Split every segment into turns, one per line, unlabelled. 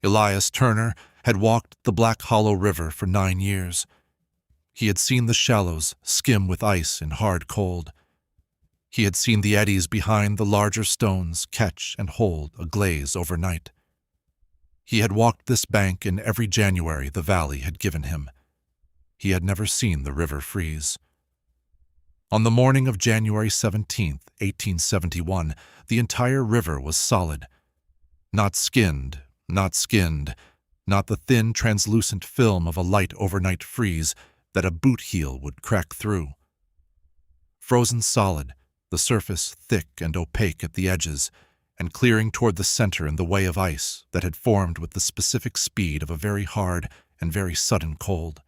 Elias Turner had walked the Black Hollow River for 9 years. He had seen the shallows skim with ice in hard cold. He had seen the eddies behind the larger stones catch and hold a glaze overnight. He had walked this bank in every January the valley had given him. He had never seen the river freeze. On the morning of January 17, 1871, the entire river was solid. Not skinned, not the thin, translucent film of a light overnight freeze that a boot heel would crack through. Frozen solid, the surface thick and opaque at the edges, and clearing toward the center in the way of ice that had formed with the specific speed of a very hard and very sudden cold.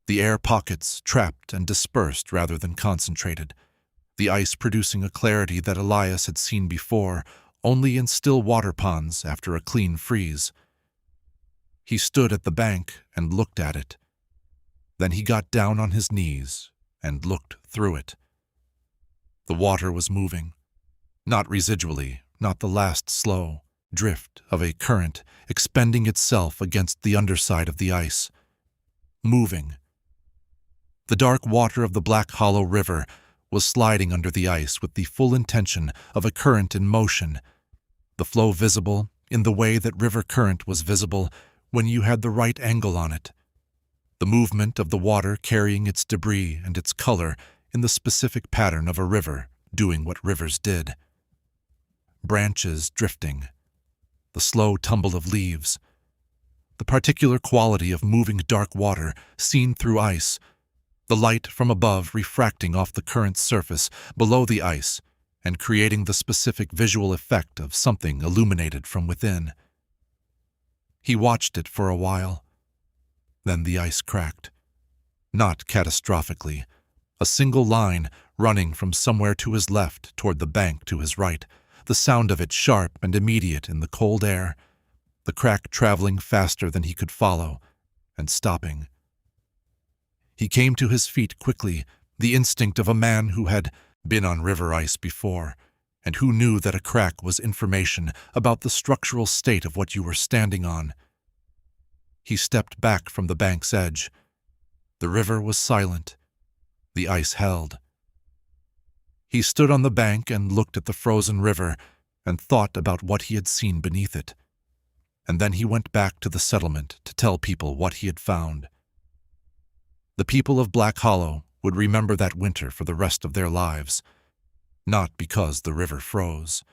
The air pockets trapped and dispersed rather than concentrated, the ice producing a clarity that Elias had seen before only in still water ponds after a clean freeze. He stood at the bank and looked at it. Then he got down on his knees and looked through it. The water was moving, not residually, not the last slow drift of a current expending itself against the underside of the ice. Moving. The dark water of the Black Hollow River was sliding under the ice with the full intention of a current in motion, the flow visible in the way that river current was visible when you had the right angle on it, the movement of the water carrying its debris and its color in the specific pattern of a river doing what rivers did. Branches drifting, the slow tumble of leaves, the particular quality of moving dark water seen through ice, the light from above refracting off the current's surface below the ice and creating the specific visual effect of something illuminated from within. He watched it for a while. Then the ice cracked. Not catastrophically. A single line running from somewhere to his left toward the bank to his right, the sound of it sharp and immediate in the cold air, the crack traveling faster than he could follow, and stopping. He came to his feet quickly, the instinct of a man who had been on river ice before, and who knew that a crack was information about the structural state of what you were standing on. He stepped back from the bank's edge. The river was silent. The ice held. He stood on the bank and looked at the frozen river and thought about what he had seen beneath it. And then he went back to the settlement to tell people what he had found. The people of Black Hollow would remember that winter for the rest of their lives, not because the river froze,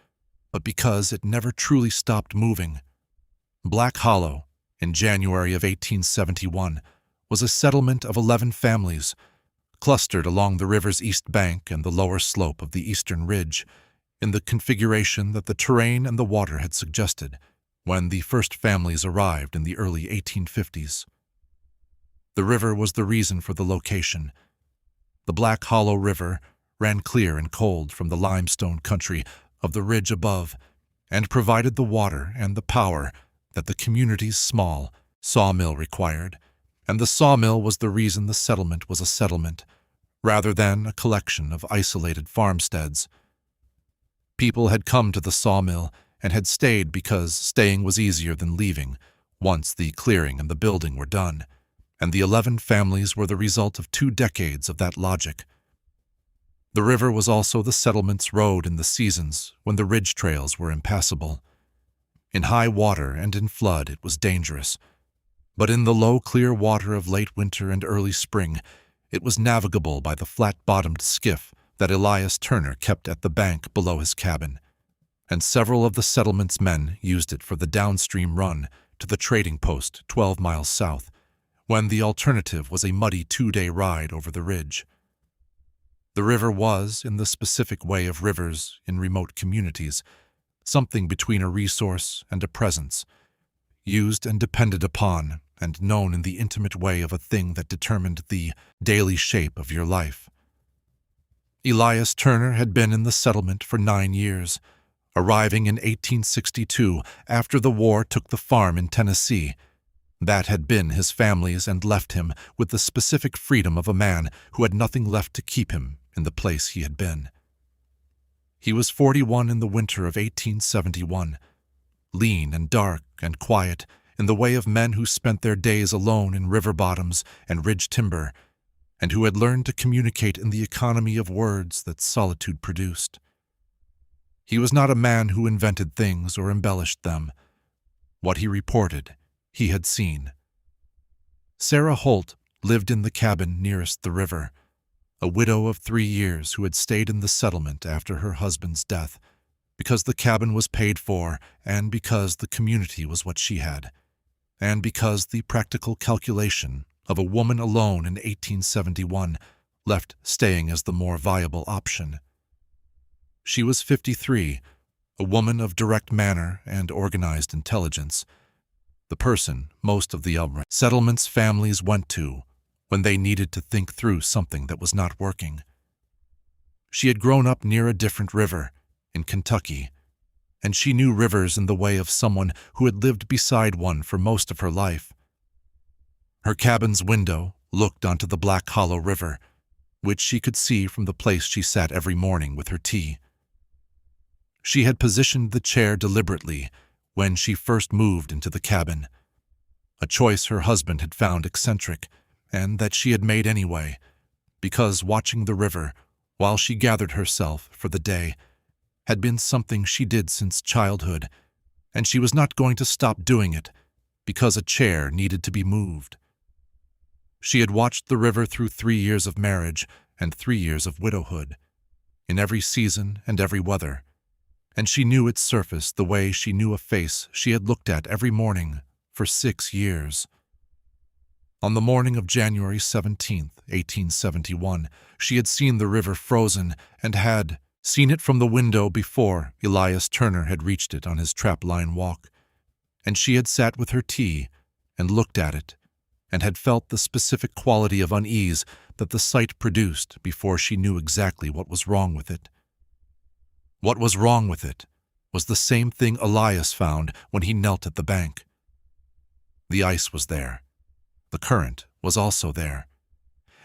but because it never truly stopped moving. Black Hollow, in January of 1871, was a settlement of 11 families, clustered along the river's east bank and the lower slope of the eastern ridge, in the configuration that the terrain and the water had suggested when the first families arrived in the early 1850s. The river was the reason for the location. The Black Hollow River ran clear and cold from the limestone country of the ridge above and provided the water and the power that the community's small sawmill required, and the sawmill was the reason the settlement was a settlement, rather than a collection of isolated farmsteads. People had come to the sawmill and had stayed because staying was easier than leaving once the clearing and the building were done, and the 11 families were the result of 2 decades of that logic. The river was also the settlement's road in the seasons when the ridge trails were impassable. In high water and in flood it was dangerous, but in the low, clear water of late winter and early spring it was navigable by the flat-bottomed skiff that Elias Turner kept at the bank below his cabin, and several of the settlement's men used it for the downstream run to the trading post 12 miles south, when the alternative was a muddy 2-day ride over the ridge. The river was, in the specific way of rivers in remote communities, something between a resource and a presence, used and depended upon and known in the intimate way of a thing that determined the daily shape of your life. Elias Turner had been in the settlement for 9 years, arriving in 1862 after the war took the farm in Tennessee. That had been his family's and left him with the specific freedom of a man who had nothing left to keep him in the place he had been. He was 41 in the winter of 1871, lean and dark and quiet in the way of men who spent their days alone in river bottoms and ridge timber, and who had learned to communicate in the economy of words that solitude produced. He was not a man who invented things or embellished them. What he reported, he had seen. Sarah Holt lived in the cabin nearest the river, a widow of 3 years who had stayed in the settlement after her husband's death, because the cabin was paid for and because the community was what she had, and because the practical calculation of a woman alone in 1871 left staying as the more viable option. She was 53, a woman of direct manner and organized intelligence, the person most of the settlement's families went to when they needed to think through something that was not working. She had grown up near a different river, in Kentucky, and she knew rivers in the way of someone who had lived beside one for most of her life. Her cabin's window looked onto the Black Hollow River, which she could see from the place she sat every morning with her tea. She had positioned the chair deliberately when she first moved into the cabin, a choice her husband had found eccentric, and that she had made anyway, because watching the river while she gathered herself for the day had been something she did since childhood, and she was not going to stop doing it because a chair needed to be moved. She had watched the river through 3 years of marriage and 3 years of widowhood, in every season and every weather, and she knew its surface the way she knew a face she had looked at every morning for 6 years. On the morning of January 17, 1871, she had seen the river frozen and had seen it from the window before Elias Turner had reached it on his trapline walk, and she had sat with her tea and looked at it and had felt the specific quality of unease that the sight produced before she knew exactly what was wrong with it. What was wrong with it was the same thing Elias found when he knelt at the bank. The ice was there. The current was also there.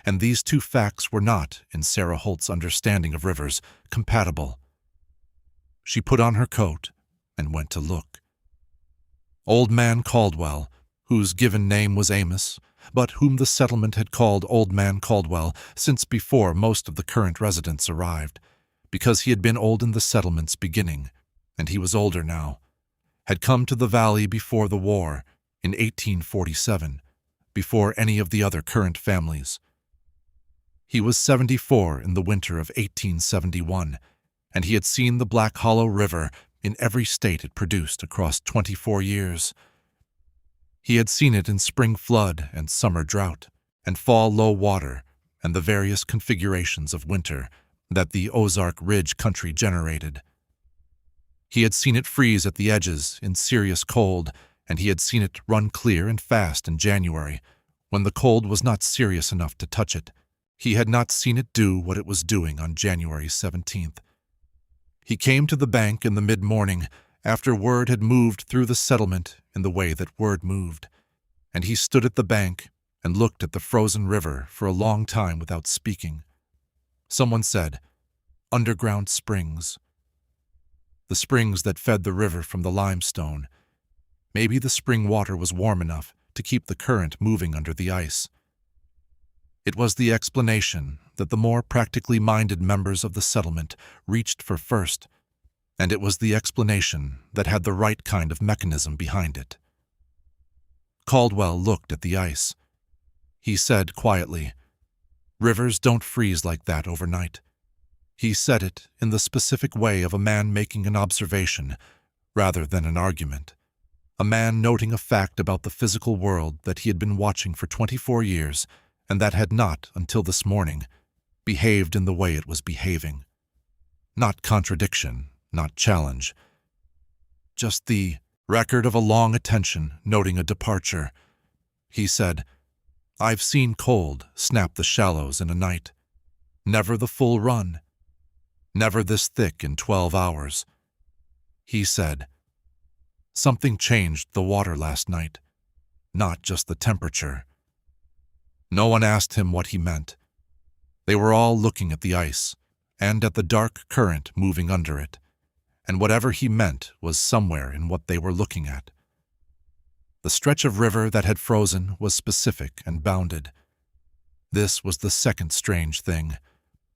And these two facts were not, in Sarah Holt's understanding of rivers, compatible. She put on her coat and went to look. Old Man Caldwell, whose given name was Amos, but whom the settlement had called Old Man Caldwell since before most of the current residents arrived, because he had been old in the settlement's beginning, and he was older now, had come to the valley before the war, in 1847, before any of the other current families. He was 74 in the winter of 1871, and he had seen the Black Hollow River in every state it produced across 24 years. He had seen it in spring flood and summer drought, and fall low water, and the various configurations of winter that the Ozark Ridge country generated. He had seen it freeze at the edges in serious cold, and he had seen it run clear and fast in January, when the cold was not serious enough to touch it. He had not seen it do what it was doing on January 17th. He came to the bank in the mid-morning, after word had moved through the settlement in the way that word moved, and he stood at the bank and looked at the frozen river for a long time without speaking. Someone said, "Underground springs." The springs that fed the river from the limestone. Maybe the spring water was warm enough to keep the current moving under the ice. It was the explanation that the more practically minded members of the settlement reached for first, and it was the explanation that had the right kind of mechanism behind it. Caldwell looked at the ice. He said quietly, "Rivers don't freeze like that overnight." He said it in the specific way of a man making an observation rather than an argument. A man noting a fact about the physical world that he had been watching for 24 years and that had not, until this morning, behaved in the way it was behaving. Not contradiction, not challenge. Just the record of a long attention noting a departure. He said, "I've seen cold snap the shallows in a night. Never the full run. Never this thick in 12 hours. He said, "Something changed the water last night, not just the temperature." No one asked him what he meant. They were all looking at the ice and at the dark current moving under it, and whatever he meant was somewhere in what they were looking at. The stretch of river that had frozen was specific and bounded. This was the second strange thing,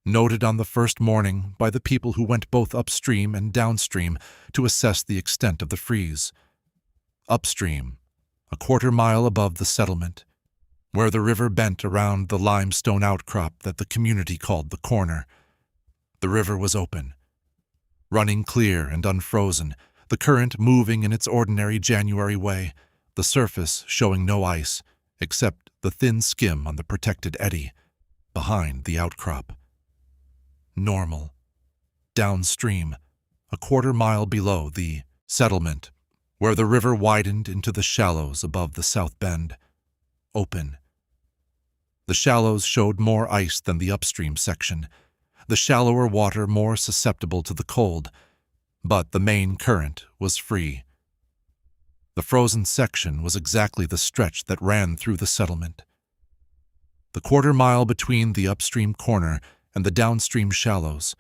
noted on the first morning by the people who went both upstream and downstream to assess the extent of the freeze. Upstream, a quarter-mile above the settlement, where the river bent around the limestone outcrop that the community called the Corner. The river was open, running clear and unfrozen, the current moving in its ordinary January way, the surface showing no ice, except the thin skim on the protected eddy, behind the outcrop. Normal. Downstream, a quarter-mile below the settlement, where the river widened into the shallows above the south bend. Open. The shallows showed more ice than the upstream section, the shallower water more susceptible to the cold, but the main current was free. The frozen section was exactly the stretch that ran through the settlement. The quarter-mile between the upstream corner and the downstream shallows,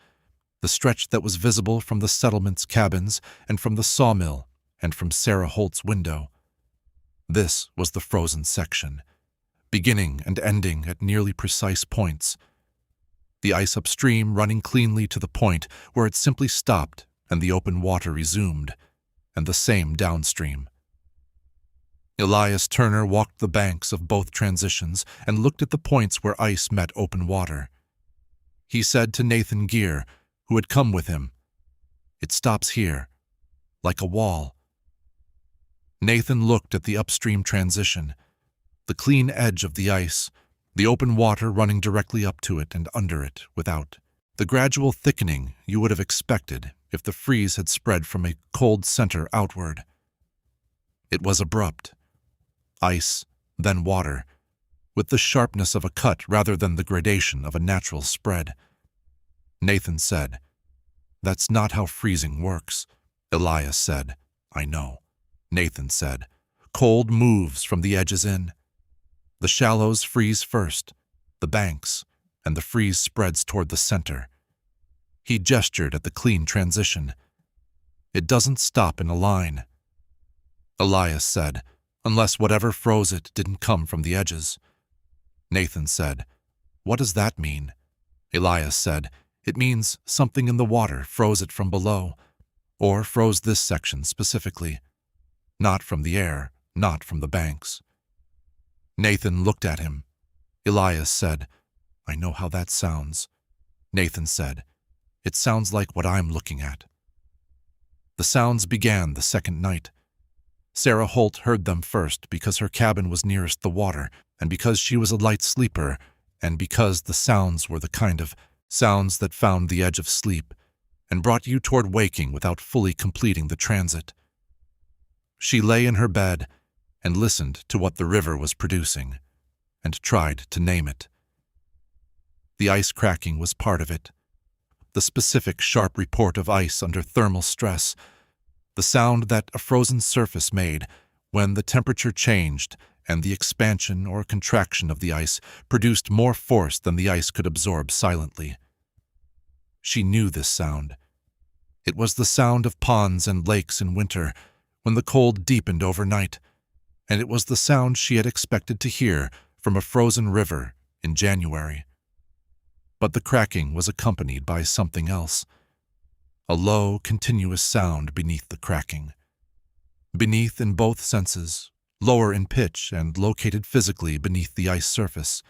the stretch that was visible from the settlement's cabins and from the sawmill and from Sarah Holt's window. This was the frozen section, beginning and ending at nearly precise points. The ice upstream running cleanly to the point where it simply stopped and the open water resumed, and the same downstream. Elias Turner walked the banks of both transitions and looked at the points where ice met open water. He said to Nathan Gear, who had come with him, "It stops here, like a wall." Nathan looked at the upstream transition, the clean edge of the ice, the open water running directly up to it and under it without the gradual thickening you would have expected if the freeze had spread from a cold center outward. It was abrupt. Ice, then water, with the sharpness of a cut rather than the gradation of a natural spread. Nathan said, "That's not how freezing works." Elias said, "I know." Nathan said, "Cold moves from the edges in. The shallows freeze first, the banks, and the freeze spreads toward the center." He gestured at the clean transition. "It doesn't stop in a line." Elias said, "Unless whatever froze it didn't come from the edges." Nathan said, "What does that mean?" Elias said, "It means something in the water froze it from below, or froze this section specifically. Not from the air, not from the banks." Nathan looked at him. Elias said, "I know how that sounds." Nathan said, "It sounds like what I'm looking at." The sounds began the second night. Sarah Holt heard them first because her cabin was nearest the water, and because she was a light sleeper, and because the sounds were the kind of sounds that found the edge of sleep and brought you toward waking without fully completing the transit. She lay in her bed and listened to what the river was producing, and tried to name it. The ice cracking was part of it, the specific sharp report of ice under thermal stress, the sound that a frozen surface made when the temperature changed and the expansion or contraction of the ice produced more force than the ice could absorb silently. She knew this sound. It was the sound of ponds and lakes in winter, when the cold deepened overnight, and it was the sound she had expected to hear from a frozen river in January. But the cracking was accompanied by something else, a low, continuous sound beneath the cracking. Beneath in both senses, lower in pitch and located physically beneath the ice surface,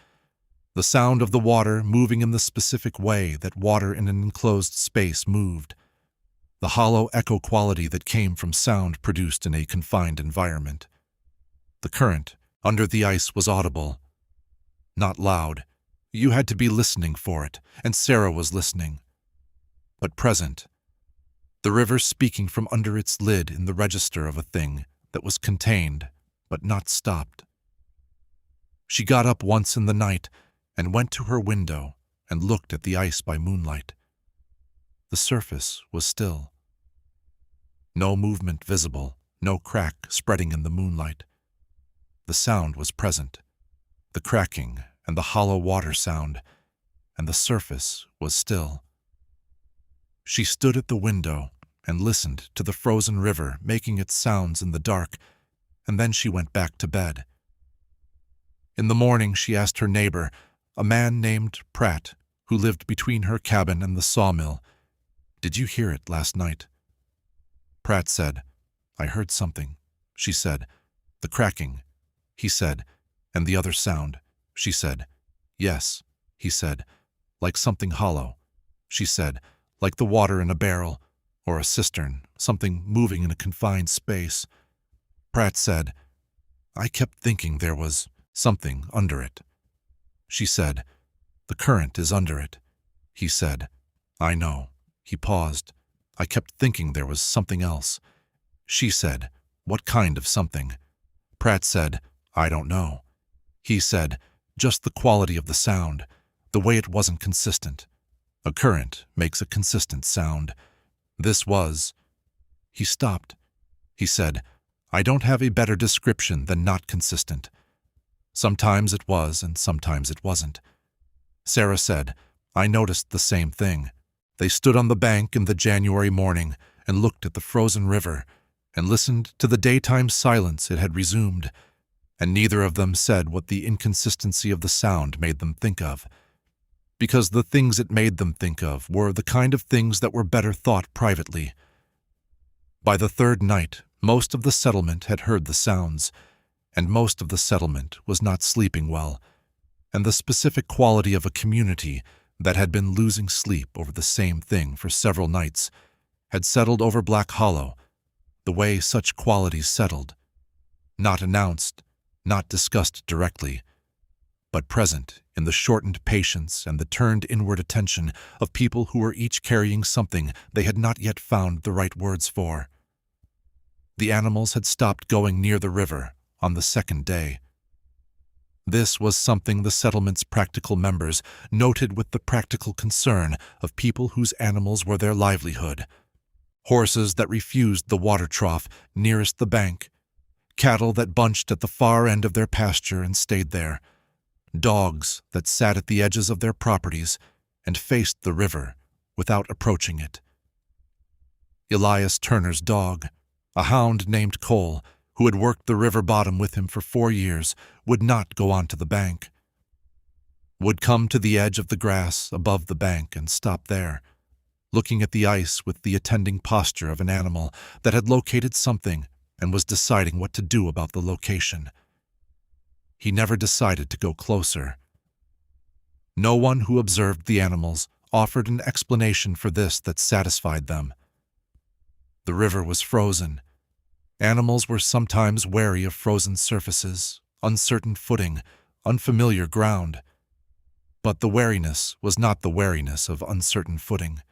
the sound of the water moving in the specific way that water in an enclosed space moved, the hollow echo quality that came from sound produced in a confined environment. The current under the ice was audible, not loud. You had to be listening for it, and Sarah was listening. But present, the river speaking from under its lid in the register of a thing that was contained but not stopped. She got up once in the night and went to her window and looked at the ice by moonlight. The surface was still. No movement visible, no crack spreading in the moonlight. The sound was present, the cracking and the hollow water sound, and the surface was still. She stood at the window and listened to the frozen river making its sounds in the dark, and then she went back to bed. In the morning, she asked her neighbor, a man named Pratt, who lived between her cabin and the sawmill, "Did you hear it last night?" Pratt said, "I heard something," she said. "The cracking," he said. "And the other sound," she said. "Yes," he said. "Like something hollow," she said. "Like the water in a barrel or a cistern, something moving in a confined space." Pratt said, "I kept thinking there was something under it." She said, "The current is under it." He said, "I know." He paused. "I kept thinking there was something else." She said, "What kind of something?" Pratt said, "I don't know." He said, "Just the quality of the sound, the way it wasn't consistent. A current makes a consistent sound. This was—" He stopped. He said, "I don't have a better description than not consistent. Sometimes it was and sometimes it wasn't." Sarah said, "I noticed the same thing. They stood on the bank in the January morning and looked at the frozen river and listened to the daytime silence it had resumed, and neither of them said what the inconsistency of the sound made them think of, because the things it made them think of were the kind of things that were better thought privately. By the third night, most of the settlement had heard the sounds, and most of the settlement was not sleeping well, and the specific quality of a community that had been losing sleep over the same thing for several nights had settled over Black Hollow, the way such qualities settled, not announced, not discussed directly, but present in the shortened patience and the turned inward attention of people who were each carrying something they had not yet found the right words for. The animals had stopped going near the river on the second day. This was something the settlement's practical members noted with the practical concern of people whose animals were their livelihood. Horses that refused the water trough nearest the bank, cattle that bunched at the far end of their pasture and stayed there, dogs that sat at the edges of their properties and faced the river without approaching it. Elias Turner's dog, a hound named Cole, who had worked the river bottom with him for 4 years, would not go onto the bank, would come to the edge of the grass above the bank and stop there, looking at the ice with the attending posture of an animal that had located something and was deciding what to do about the location. He never decided to go closer. No one who observed the animals offered an explanation for this that satisfied them. The river was frozen. Animals were sometimes wary of frozen surfaces, uncertain footing, unfamiliar ground. But the wariness was not the wariness of uncertain footing.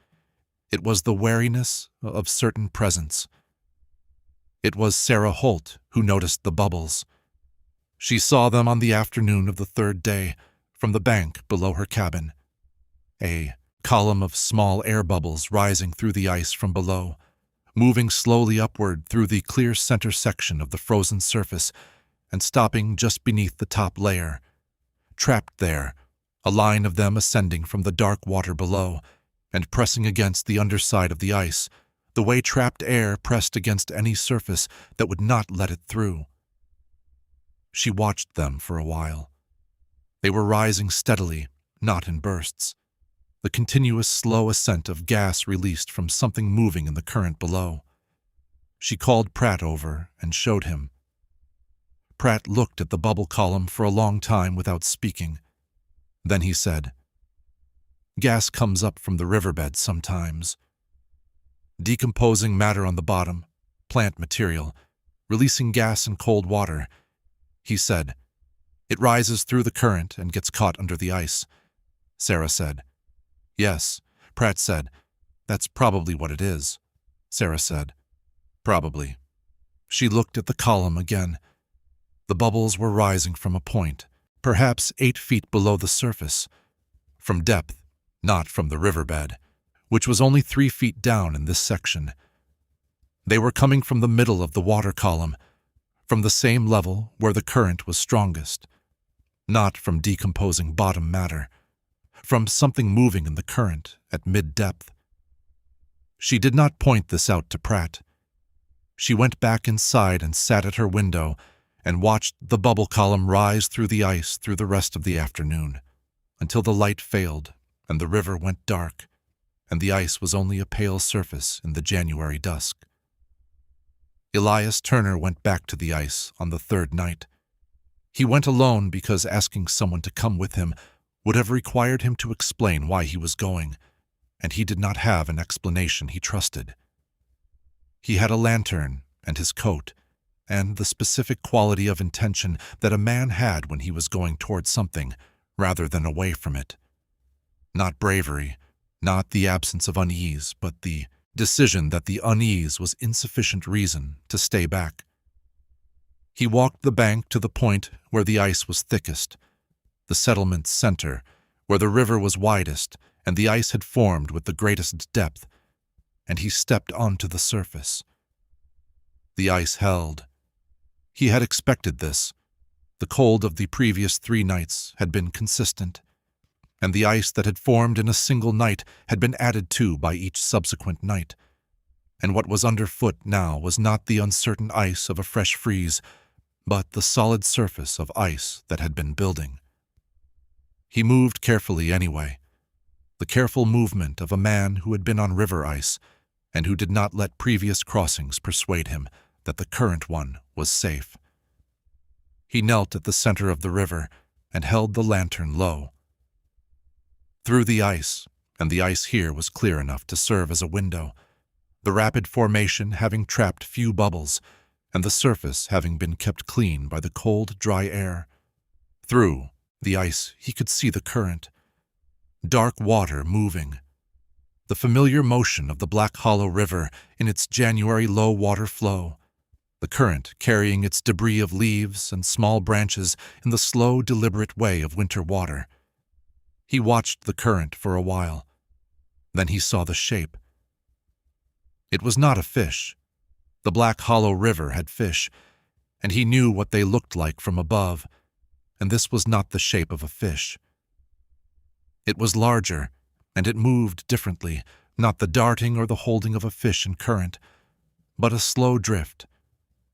It was the wariness of certain presence. It was Sarah Holt who noticed the bubbles. She saw them on the afternoon of the third day from the bank below her cabin. A column of small air bubbles rising through the ice from below, moving slowly upward through the clear center section of the frozen surface and stopping just beneath the top layer. Trapped there, a line of them ascending from the dark water below and pressing against the underside of the ice, the way trapped air pressed against any surface that would not let it through. She watched them for a while. They were rising steadily, not in bursts. The continuous slow ascent of gas released from something moving in the current below. She called Pratt over and showed him. Pratt looked at the bubble column for a long time without speaking. Then he said, "Gas comes up from the riverbed sometimes. Decomposing matter on the bottom, plant material, releasing gas and cold water," he said. "It rises through the current and gets caught under the ice." Sarah said, "Yes." Pratt said, "That's probably what it is." Sarah said, "Probably." She looked at the column again. The bubbles were rising from a point, perhaps 8 feet below the surface, from depth, not from the riverbed, which was only 3 feet down in this section. They were coming from the middle of the water column, from the same level where the current was strongest, not from decomposing bottom matter, from something moving in the current at mid-depth. She did not point this out to Pratt. She went back inside and sat at her window and watched the bubble column rise through the ice through the rest of the afternoon, until the light failed and the river went dark, and the ice was only a pale surface in the January dusk. Elias Turner went back to the ice on the third night. He went alone because asking someone to come with him would have required him to explain why he was going, and he did not have an explanation he trusted. He had a lantern and his coat, and the specific quality of intention that a man had when he was going toward something rather than away from it. Not bravery, not the absence of unease, but the decision that the unease was insufficient reason to stay back. He walked the bank to the point where the ice was thickest, the settlement's center, where the river was widest and the ice had formed with the greatest depth, and he stepped onto the surface. The ice held. He had expected this. The cold of the previous 3 nights had been consistent, and the ice that had formed in a single night had been added to by each subsequent night, and what was underfoot now was not the uncertain ice of a fresh freeze, but the solid surface of ice that had been building. He moved carefully anyway, the careful movement of a man who had been on river ice and who did not let previous crossings persuade him that the current one was safe. He knelt at the center of the river and held the lantern low. Through the ice, and the ice here was clear enough to serve as a window, the rapid formation having trapped few bubbles, and the surface having been kept clean by the cold, dry air. Through the ice he could see the current. Dark water moving. The familiar motion of the Black Hollow River in its January low-water flow. The current carrying its debris of leaves and small branches in the slow, deliberate way of winter water. He watched the current for a while. Then he saw the shape. It was not a fish. The Black Hollow River had fish, and he knew what they looked like from above, and this was not the shape of a fish. It was larger, and it moved differently, not the darting or the holding of a fish in current, but a slow drift,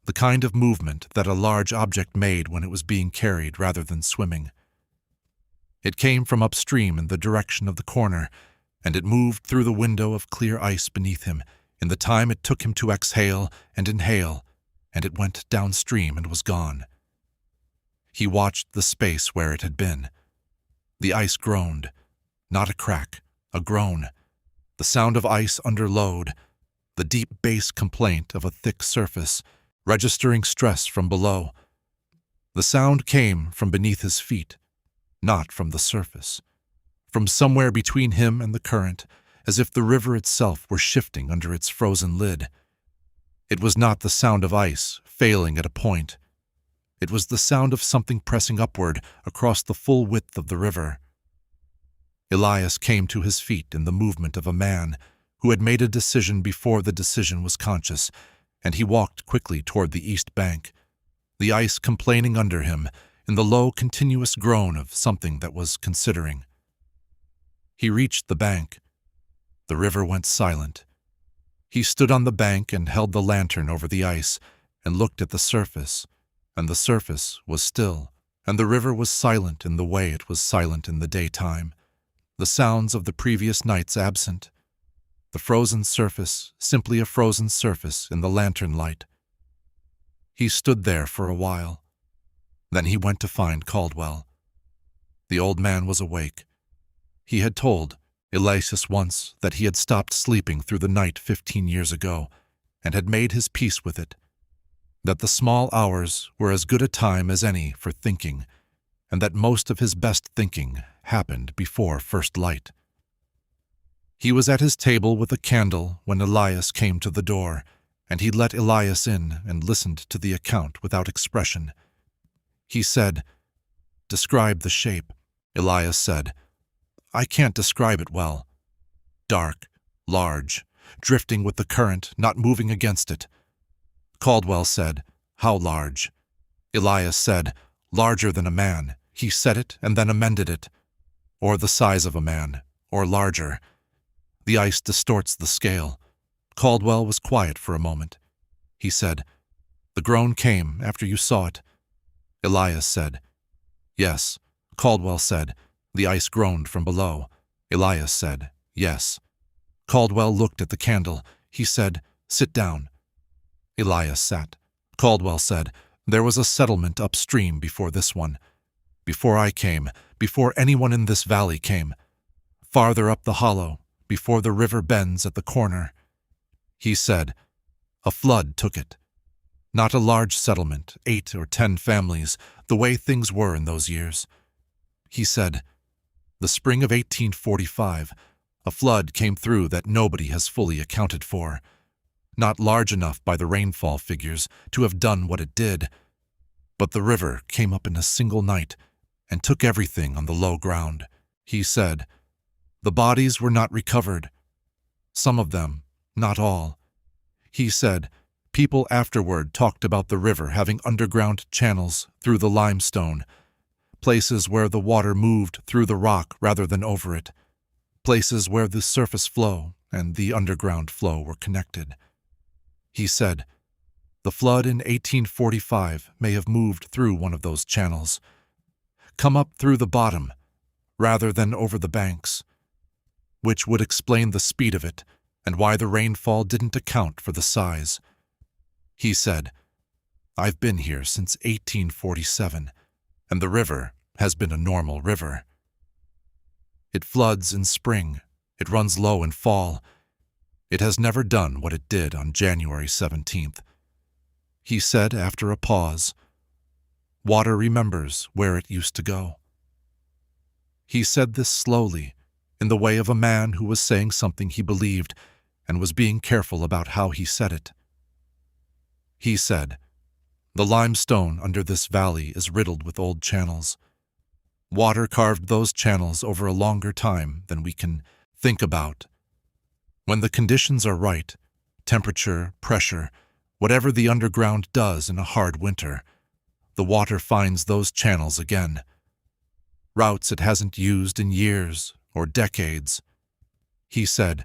the kind of movement that a large object made when it was being carried rather than swimming. It came from upstream in the direction of the corner, and it moved through the window of clear ice beneath him in the time it took him to exhale and inhale, and it went downstream and was gone. He watched the space where it had been. The ice groaned, not a crack, a groan, the sound of ice under load, the deep bass complaint of a thick surface, registering stress from below. The sound came from beneath his feet, not from the surface, from somewhere between him and the current, as if the river itself were shifting under its frozen lid. It was not the sound of ice failing at a point. It was the sound of something pressing upward across the full width of the river. Elias came to his feet in the movement of a man who had made a decision before the decision was conscious, and he walked quickly toward the east bank, the ice complaining under him in the low, continuous groan of something that was considering. He reached the bank. The river went silent. He stood on the bank and held the lantern over the ice and looked at the surface, and the surface was still, and the river was silent in the way it was silent in the daytime, the sounds of the previous nights absent, the frozen surface simply a frozen surface in the lantern light. He stood there for a while. Then he went to find Caldwell. The old man was awake. He had told Elias once that he had stopped sleeping through the night 15 years ago and had made his peace with it, that the small hours were as good a time as any for thinking, and that most of his best thinking happened before first light. He was at his table with a candle when Elias came to the door, and he let Elias in and listened to the account without expression. He said, "Describe the shape." Elias said, "I can't describe it well. Dark, large, drifting with the current, not moving against it." Caldwell said, "How large?" Elias said, "Larger than a man." He said it and then amended it. "Or the size of a man, or larger. The ice distorts the scale." Caldwell was quiet for a moment. he said. The groan came after you saw it. Elias said, Yes. Caldwell said, The ice groaned from below. Elias said, Yes. Caldwell looked at the candle. He said, Sit down. Elias sat. Caldwell said, There was a settlement upstream before this one. Before I came, before anyone in this valley came. Farther up the hollow, before the river bends at the corner. He said, A flood took it. Not a large settlement, 8 or 10 families, the way things were in those years. He said, The spring of 1845, a flood came through that nobody has fully accounted for. Not large enough by the rainfall figures to have done what it did. But the river came up in a single night and took everything on the low ground. He said, The bodies were not recovered. Some of them, not all. He said, People afterward talked about the river having underground channels through the limestone, places where the water moved through the rock rather than over it, places where the surface flow and the underground flow were connected. He said, The flood in 1845 may have moved through one of those channels, come up through the bottom rather than over the banks, which would explain the speed of it and why the rainfall didn't account for the size. He said, I've been here since 1847, and the river has been a normal river. It floods in spring, it runs low in fall. It has never done what it did on January 17th. He said after a pause, Water remembers where it used to go. He said this slowly, in the way of a man who was saying something he believed and was being careful about how he said it. He said, The limestone under this valley is riddled with old channels. Water carved those channels over a longer time than we can think about. When the conditions are right, temperature, pressure, whatever the underground does in a hard winter, the water finds those channels again. Routes it hasn't used in years or decades. He said,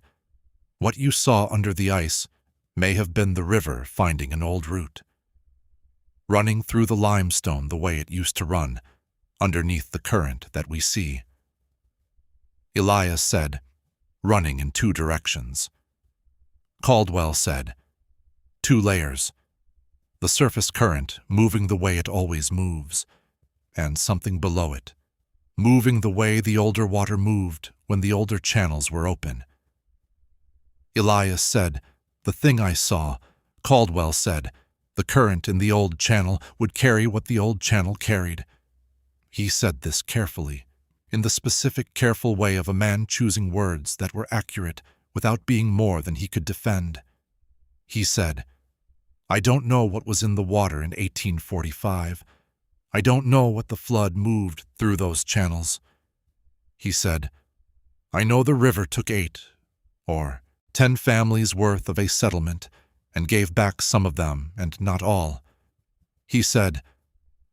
What you saw under the ice may have been the river finding an old route, running through the limestone the way it used to run, underneath the current that we see. Elias said, Running in 2 directions. Caldwell said, 2 layers. The surface current moving the way it always moves, and something below it, moving the way the older water moved when the older channels were open. Elias said, The thing I saw, Caldwell said, the current in the old channel would carry what the old channel carried. He said this carefully, in the specific, careful way of a man choosing words that were accurate without being more than he could defend. He said, I don't know what was in the water in 1845. I don't know what the flood moved through those channels. He said, I know the river took 8 or 10 families worth of a settlement and gave back some of them and not all. He said,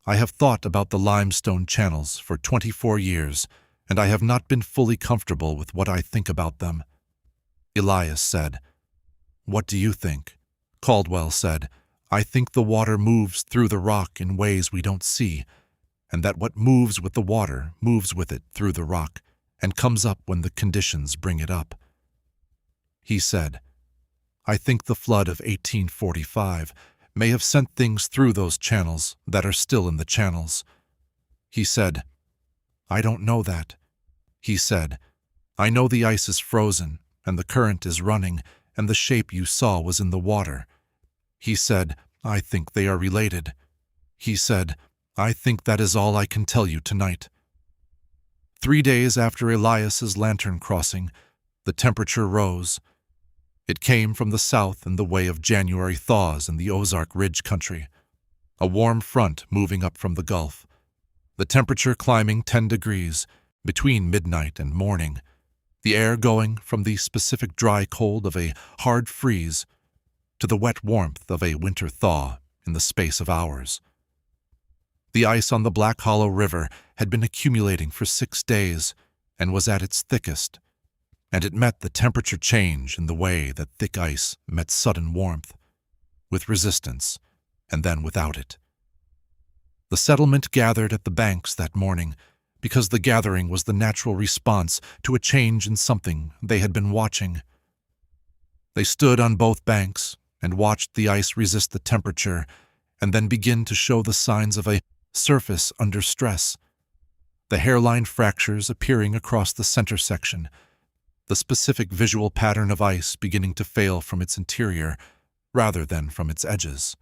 I have thought about the limestone channels for 24 years, and I have not been fully comfortable with what I think about them. Elias said, What do you think? Caldwell said, I think the water moves through the rock in ways we don't see, and that what moves with the water moves with it through the rock and comes up when the conditions bring it up. He said, I think the flood of 1845 may have sent things through those channels that are still in the channels. He said, I don't know that. He said, I know the ice is frozen and the current is running and the shape you saw was in the water. He said, I think they are related. He said, I think that is all I can tell you tonight. 3 days after Elias's lantern crossing, the temperature rose. It came from the south in the way of January thaws in the Ozark Ridge country, a warm front moving up from the Gulf, the temperature climbing 10 degrees between midnight and morning, the air going from the specific dry cold of a hard freeze to the wet warmth of a winter thaw in the space of hours. The ice on the Black Hollow River had been accumulating for 6 days and was at its thickest, and it met the temperature change in the way that thick ice met sudden warmth. with resistance, and then without it. The settlement gathered at the banks that morning because the gathering was the natural response to a change in something they had been watching. They stood on both banks and watched the ice resist the temperature and then begin to show the signs of a surface under stress. The hairline fractures appearing across the center section, the specific visual pattern of ice beginning to fail from its interior rather than from its edges.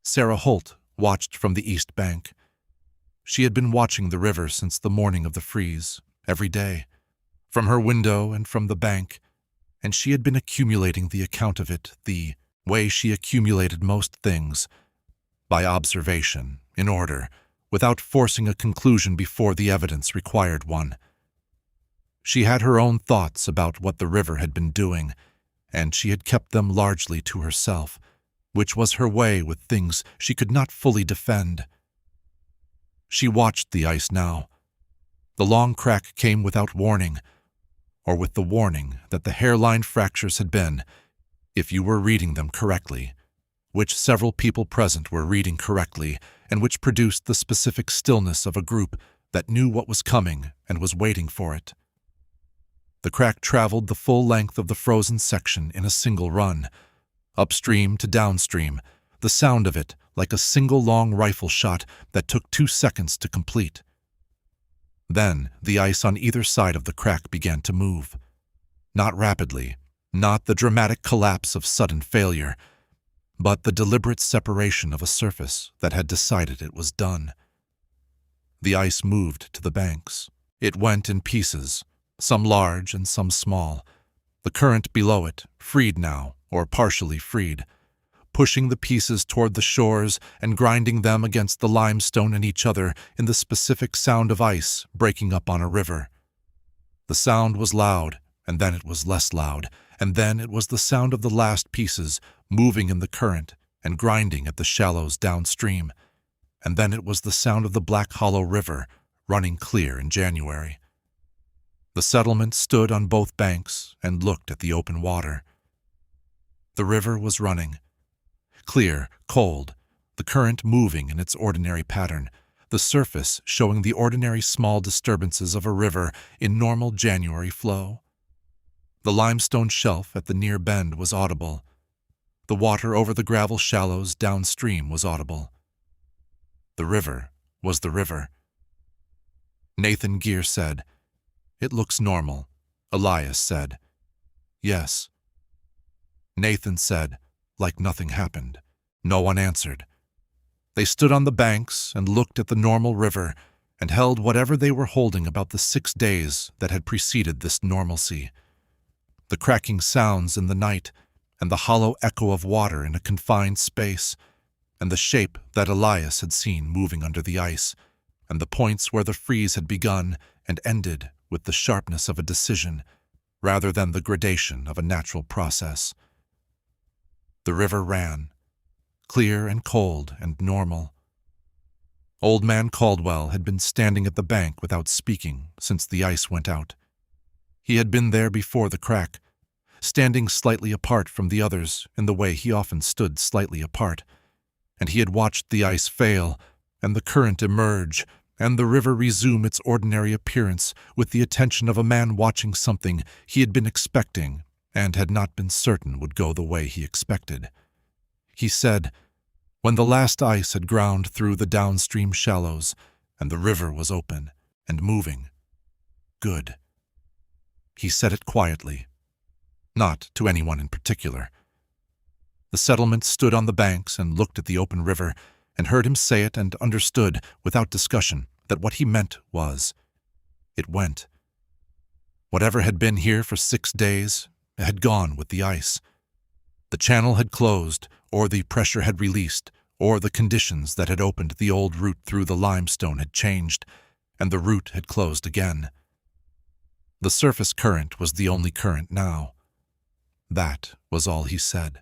Sarah Holt watched from the east bank. She had been watching the river since the morning of the freeze, every day, from her window and from the bank, and she had been accumulating the account of it the way she accumulated most things, by observation, in order, without forcing a conclusion before the evidence required one. She had her own thoughts about what the river had been doing, and she had kept them largely to herself, which was her way with things she could not fully defend. She watched the ice now. The long crack came without warning, or with the warning that the hairline fractures had been, if you were reading them correctly, which several people present were reading correctly, and which produced the specific stillness of a group that knew what was coming and was waiting for it. The crack traveled the full length of the frozen section in a single run, upstream to downstream, the sound of it like a single long rifle shot that took 2 seconds to complete. Then the ice on either side of the crack began to move. Not rapidly, not the dramatic collapse of sudden failure, but the deliberate separation of a surface that had decided it was done. The ice moved to the banks. It went in pieces, some large and some small, the current below it, freed now, or partially freed, pushing the pieces toward the shores and grinding them against the limestone and each other in the specific sound of ice breaking up on a river. The sound was loud, and then it was less loud, and then it was the sound of the last pieces moving in the current and grinding at the shallows downstream, and then it was the sound of the Black Hollow River running clear in January. The settlement stood on both banks and looked at the open water. The river was running. Clear, cold, the current moving in its ordinary pattern, the surface showing the ordinary small disturbances of a river in normal January flow. The limestone shelf at the near bend was audible. The water over the gravel shallows downstream was audible. The river was the river. Nathan Gear said, "It looks normal." Elias said, "Yes." Nathan said, like nothing happened. No one answered. They stood on the banks and looked at the normal river and held whatever they were holding about the 6 days that had preceded this normalcy. The cracking sounds in the night and the hollow echo of water in a confined space, and the shape that Elias had seen moving under the ice, and the points where the freeze had begun and ended with the sharpness of a decision, rather than the gradation of a natural process. The river ran, clear and cold and normal. Old Man Caldwell had been standing at the bank without speaking since the ice went out. He had been there before the crack, standing slightly apart from the others in the way he often stood slightly apart, and he had watched the ice fail and the current emerge and the river resume its ordinary appearance with the attention of a man watching something he had been expecting and had not been certain would go the way he expected. He said, when the last ice had ground through the downstream shallows and the river was open and moving, "Good." He said it quietly, not to anyone in particular. The settlement stood on the banks and looked at the open river and heard him say it and understood, without discussion, that what he meant was, it went. Whatever had been here for 6 days had gone with the ice. The channel had closed, or the pressure had released, or the conditions that had opened the old route through the limestone had changed, and the route had closed again. The surface current was the only current now. That was all he said.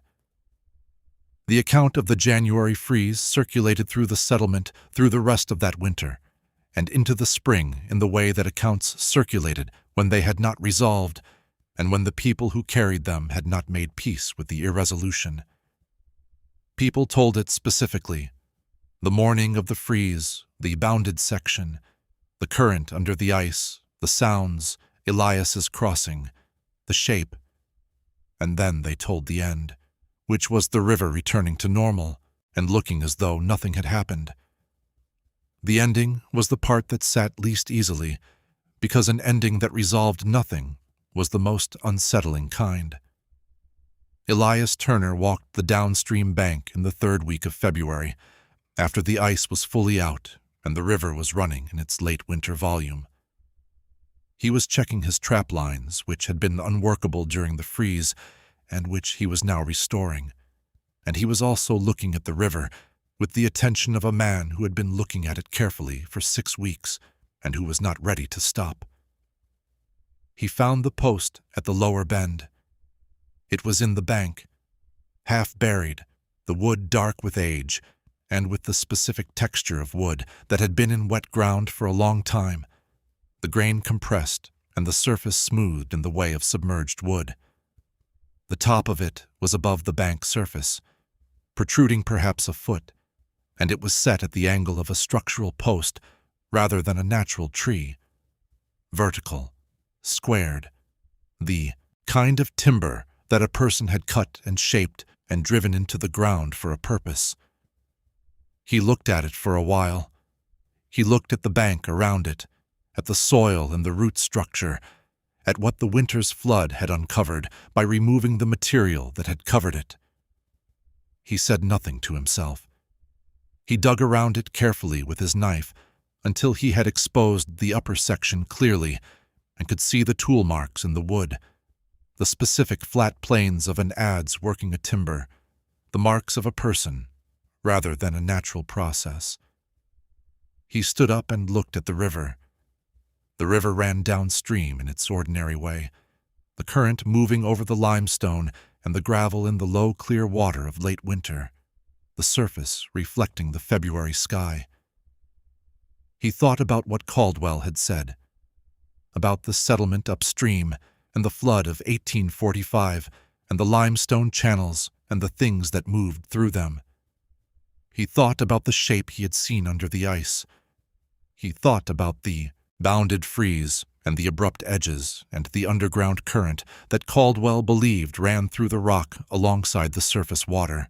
The account of the January freeze circulated through the settlement through the rest of that winter, and into the spring in the way that accounts circulated when they had not resolved, and when the people who carried them had not made peace with the irresolution. People told it specifically. The morning of the freeze, the bounded section, the current under the ice, the sounds, Elias's crossing, the shape. And then they told the end, which was the river returning to normal and looking as though nothing had happened. The ending was the part that sat least easily, because an ending that resolved nothing was the most unsettling kind. Elias Turner walked the downstream bank in the third week of February, after the ice was fully out and the river was running in its late winter volume. He was checking his trap lines, which had been unworkable during the freeze and which he was now restoring, and he was also looking at the river with the attention of a man who had been looking at it carefully for 6 weeks and who was not ready to stop. He found the post at the lower bend. It was in the bank, half buried, the wood dark with age, and with the specific texture of wood that had been in wet ground for a long time, the grain compressed and the surface smoothed in the way of submerged wood. The top of it was above the bank surface, protruding perhaps a foot, and it was set at the angle of a structural post rather than a natural tree. Vertical, squared, the kind of timber that a person had cut and shaped and driven into the ground for a purpose. He looked at it for a while. He looked at the bank around it, at the soil and the root structure, at what the winter's flood had uncovered by removing the material that had covered it. He said nothing to himself. He dug around it carefully with his knife until he had exposed the upper section clearly and could see the tool marks in the wood, the specific flat planes of an adze working a timber, the marks of a person rather than a natural process. He stood up and looked at the river. The river ran downstream in its ordinary way, the current moving over the limestone and the gravel in the low, clear water of late winter, the surface reflecting the February sky. He thought about what Caldwell had said, about the settlement upstream and the flood of 1845 and the limestone channels and the things that moved through them. He thought about the shape he had seen under the ice. He thought about the bounded freeze and the abrupt edges and the underground current that Caldwell believed ran through the rock alongside the surface water.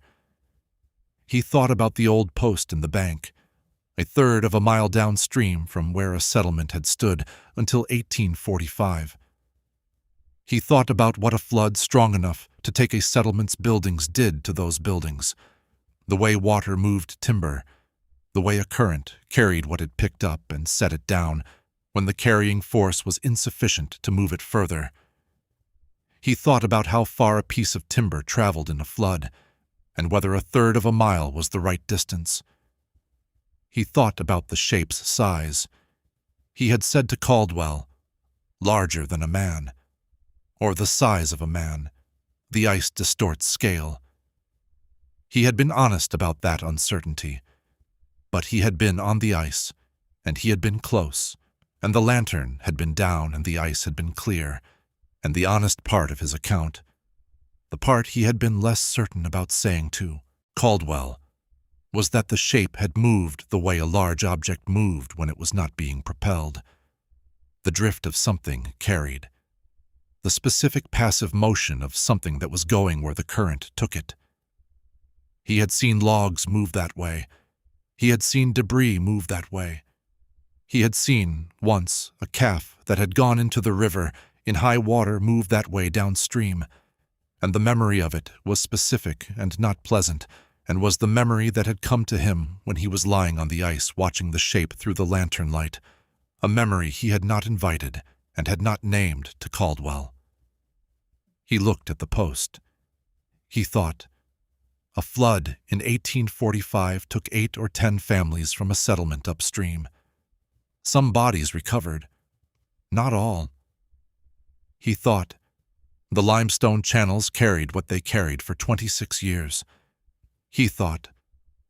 He thought about the old post in the bank, a third of a mile downstream from where a settlement had stood until 1845. He thought about what a flood strong enough to take a settlement's buildings did to those buildings, the way water moved timber, the way a current carried what it picked up and set it down when the carrying force was insufficient to move it further. He thought about how far a piece of timber traveled in a flood, and whether a third of a mile was the right distance. He thought about the shape's size. He had said to Caldwell, larger than a man, or the size of a man. The ice distorts scale. He had been honest about that uncertainty, but he had been on the ice, and he had been close, and the lantern had been down and the ice had been clear, and the honest part of his account, the part he had been less certain about saying to Caldwell, was that the shape had moved the way a large object moved when it was not being propelled. The drift of something carried. The specific passive motion of something that was going where the current took it. He had seen logs move that way. He had seen debris move that way. He had seen, once, a calf that had gone into the river in high water move that way downstream, and the memory of it was specific and not pleasant, and was the memory that had come to him when he was lying on the ice watching the shape through the lantern light, a memory he had not invited and had not named to Caldwell. He looked at the post. He thought, a flood in 1845 took 8 or 10 families from a settlement upstream. Some bodies recovered. Not all. He thought, the limestone channels carried what they carried for 26 years. He thought,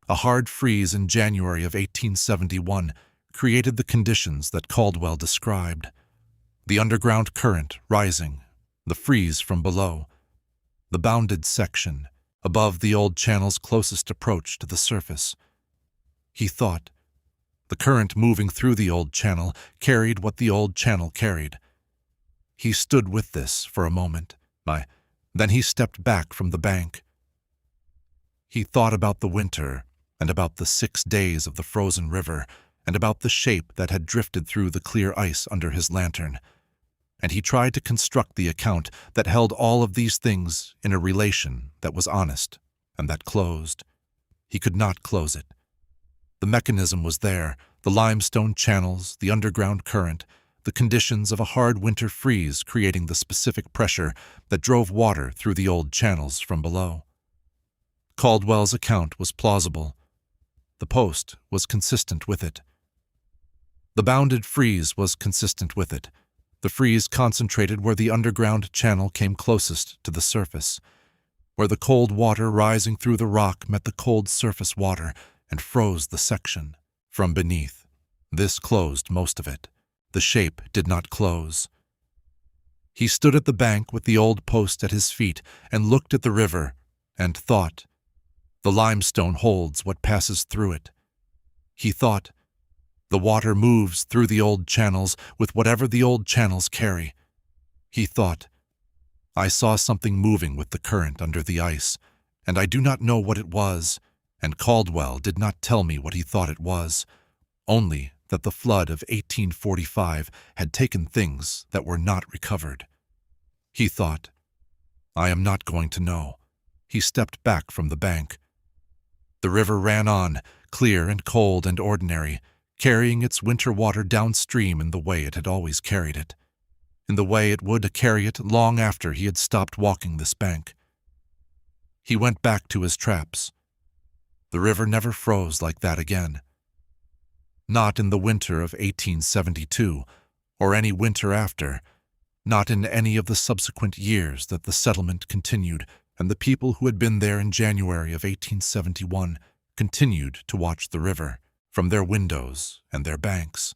a hard freeze in January of 1871 created the conditions that Caldwell described. The underground current rising, the freeze from below, the bounded section, above the old channel's closest approach to the surface. He thought. The current moving through the old channel carried what the old channel carried. He stood with this for a moment. Then he stepped back from the bank. He thought about the winter, and about the 6 days of the frozen river, and about the shape that had drifted through the clear ice under his lantern. And he tried to construct the account that held all of these things in a relation that was honest and that closed. He could not close it. The mechanism was there, the limestone channels, the underground current, the conditions of a hard winter freeze creating the specific pressure that drove water through the old channels from below. Caldwell's account was plausible. The post was consistent with it. The bounded freeze was consistent with it. The freeze concentrated where the underground channel came closest to the surface, where the cold water rising through the rock met the cold surface water and froze the section from beneath. This closed most of it. The shape did not close. He stood at the bank with the old post at his feet and looked at the river and thought. The limestone holds what passes through it. He thought. The water moves through the old channels with whatever the old channels carry. He thought. I saw something moving with the current under the ice, and I do not know what it was, and Caldwell did not tell me what he thought it was, only that the flood of 1845 had taken things that were not recovered. He thought, I am not going to know. He stepped back from the bank. The river ran on, clear and cold and ordinary, carrying its winter water downstream in the way it had always carried it, in the way it would carry it long after he had stopped walking this bank. He went back to his traps. The river never froze like that again. Not in the winter of 1872, or any winter after, not in any of the subsequent years that the settlement continued, and the people who had been there in January of 1871 continued to watch the river from their windows and their banks.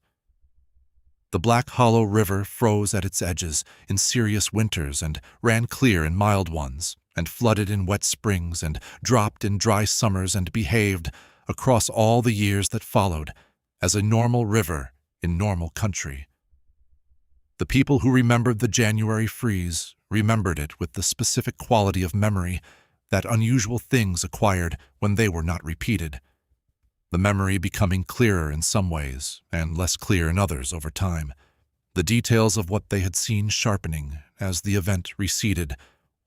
The Black Hollow River froze at its edges in serious winters and ran clear in mild ones, and flooded in wet springs and dropped in dry summers and behaved, across all the years that followed, as a normal river in normal country. The people who remembered the January freeze remembered it with the specific quality of memory that unusual things acquired when they were not repeated, the memory becoming clearer in some ways and less clear in others over time, the details of what they had seen sharpening as the event receded,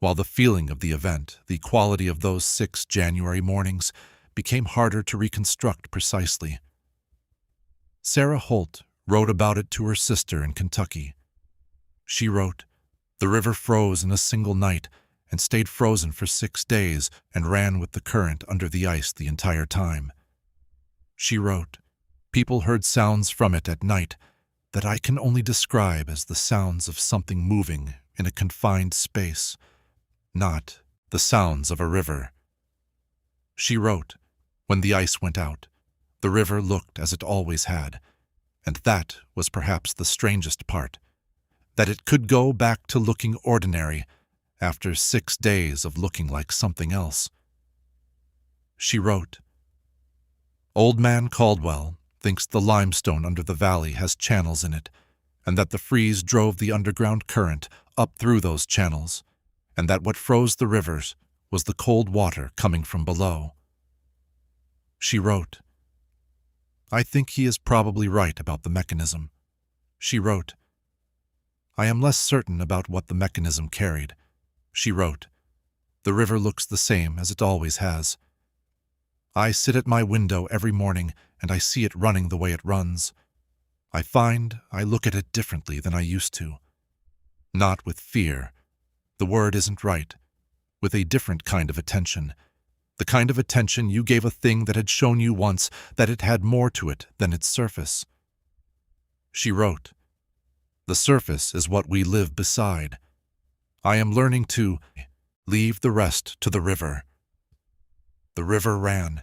while the feeling of the event, the quality of those 6 January mornings, became harder to reconstruct precisely. Sarah Holt wrote about it to her sister in Kentucky. She wrote, "The river froze in a single night and stayed frozen for 6 days and ran with the current under the ice the entire time." She wrote, "People heard sounds from it at night that I can only describe as the sounds of something moving in a confined space, not the sounds of a river." She wrote, "When the ice went out, the river looked as it always had, and that was perhaps the strangest part, that it could go back to looking ordinary after 6 days of looking like something else." She wrote, "Old man Caldwell thinks the limestone under the valley has channels in it, and that the freeze drove the underground current up through those channels, and that what froze the rivers was the cold water coming from below." She wrote, "I think he is probably right about the mechanism." She wrote, "I am less certain about what the mechanism carried." She wrote, "The river looks the same as it always has. I sit at my window every morning and I see it running the way it runs. I find I look at it differently than I used to. Not with fear. The word isn't right. With a different kind of attention. The kind of attention you gave a thing that had shown you once that it had more to it than its surface." She wrote, "The surface is what we live beside. I am learning to leave the rest to the river." The river ran.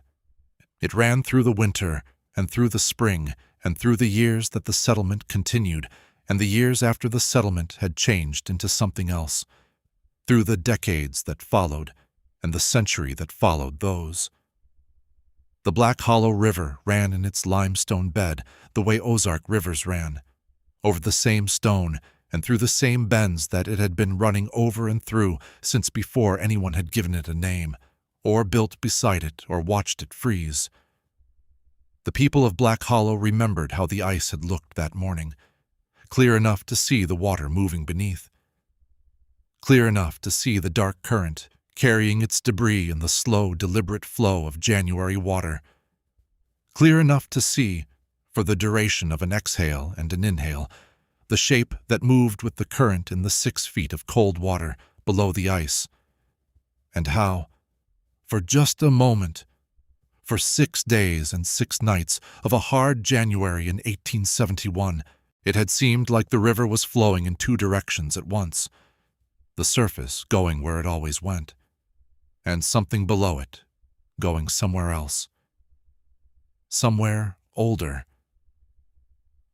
It ran through the winter and through the spring and through the years that the settlement continued and the years after the settlement had changed into something else, through the decades that followed, and the century that followed those. The Black Hollow River ran in its limestone bed the way Ozark rivers ran, over the same stone and through the same bends that it had been running over and through since before anyone had given it a name, or built beside it or watched it freeze. The people of Black Hollow remembered how the ice had looked that morning, clear enough to see the water moving beneath, clear enough to see the dark current carrying its debris in the slow, deliberate flow of January water, clear enough to see, for the duration of an exhale and an inhale, the shape that moved with the current in the 6 feet of cold water below the ice, and how, for just a moment, for 6 days and 6 nights of a hard January in 1871, it had seemed like the river was flowing in 2 directions at once, the surface going where it always went, and something below it going somewhere else, somewhere older,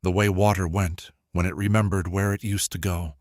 the way water went when it remembered where it used to go.